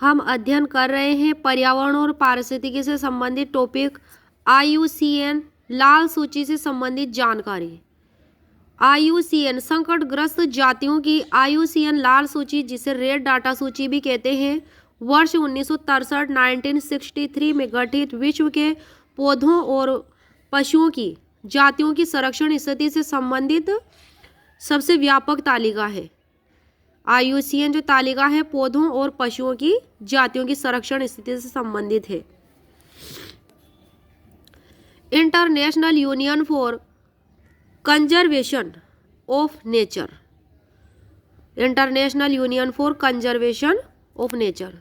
हम अध्ययन कर रहे हैं पर्यावरण और पारिस्थितिकी से संबंधित टॉपिक IUCN लाल सूची से संबंधित जानकारी। IUCN संकटग्रस्त जातियों की IUCN लाल सूची, जिसे रेड डाटा सूची भी कहते हैं, वर्ष 1963 में गठित विश्व के पौधों और पशुओं की जातियों की संरक्षण स्थिति से संबंधित सबसे व्यापक तालिका है। IUCN जो तालिका है पौधों और पशुओं की जातियों की संरक्षण स्थिति से संबंधित है। International union for conservation of nature, international union for conservation of nature,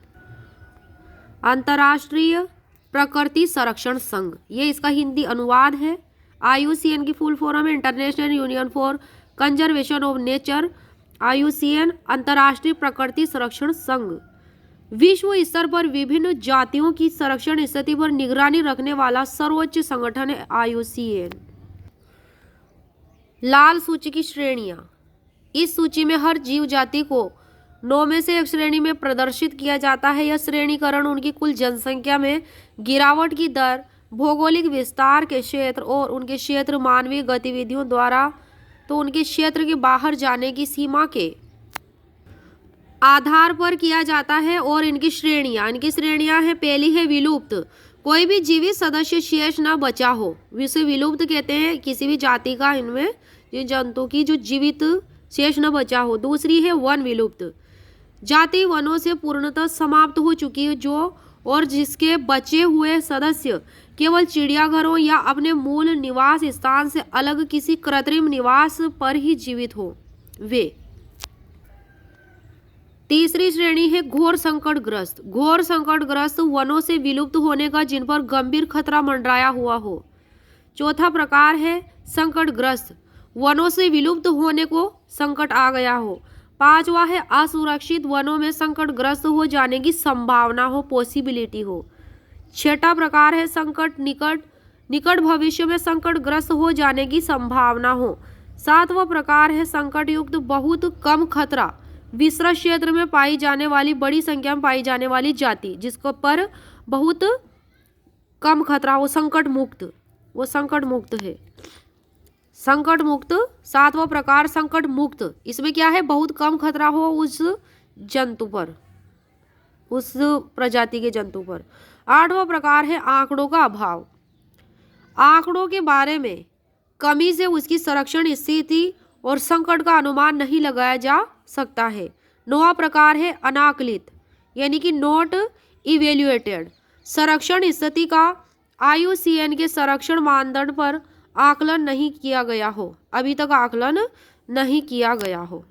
अंतर्राष्ट्रीय प्रकृति संरक्षण संघ, ये इसका हिंदी अनुवाद है। IUCN की फुल फॉर्म है international union for conservation of nature, IUCN अंतर्राष्ट्रीय प्रकृति संरक्षण संघ। विश्व स्तर पर विभिन्न जातियों की संरक्षण स्थिति पर निगरानी रखने वाला सर्वोच्च संगठन है IUCN। लाल सूची की श्रेणियां। इस सूची में हर जीव जाति को 9 में से एक श्रेणी में प्रदर्शित किया जाता है। यह श्रेणीकरण उनकी कुल जनसंख्या में गिरावट की दर, भौगोलिक विस्तार के क्षेत्र और उनके क्षेत्र मानवीय गतिविधियों द्वारा तो उनके क्षेत्र के बाहर जाने की सीमा के आधार पर किया जाता है। और इनकी श्रेणियां हैं, पहली है विलुप्त, कोई भी जीवित सदस्य शेष न बचा हो, इसे विलुप्त कहते हैं, किसी भी जाति का इनमें जंतु की जो जीवित शेष न बचा हो। दूसरी है वन विलुप्त, जाति वनों से पूर्णतः समाप्त हो चुकी है जो और जिसके बचे हुए सदस्य केवल चिड़ियाघरों या अपने मूल निवास स्थान से अलग किसी कृत्रिम निवास पर ही जीवित हो वे। तीसरी श्रेणी है घोर संकटग्रस्त, घोर संकटग्रस्त वनों से विलुप्त होने का जिन पर गंभीर खतरा मंडराया हुआ हो। चौथा प्रकार है संकटग्रस्त, वनों से विलुप्त होने को संकट आ गया हो। पांचवा है असुरक्षित, वनों में संकटग्रस्त हो जाने की संभावना हो, पॉसिबिलिटी हो। छठा प्रकार है संकट निकट भविष्य में संकटग्रस्त हो जाने की संभावना हो। सातवां प्रकार है संकट युक्त बहुत कम खतरा, विस्तृत क्षेत्र में पाई जाने वाली बड़ी संख्या में पाई जाने वाली जाति जिसको पर बहुत कम खतरा हो, संकट मुक्त, वो संकट मुक्त है। संकट मुक्त सातवां प्रकार संकट मुक्त, इसमें क्या है, बहुत कम खतरा हो उस जंतु पर, उस प्रजाति के जंतु पर। आठवां प्रकार है आंकड़ों का अभाव, आंकड़ों के बारे में कमी से उसकी संरक्षण स्थिति और संकट का अनुमान नहीं लगाया जा सकता है। नौवां प्रकार है अनाकलित, यानी कि नॉट इवेल्युएटेड, संरक्षण स्थिति का IUCN के संरक्षण मानदंड पर आकलन नहीं किया गया हो, अभी तक आकलन नहीं किया गया हो।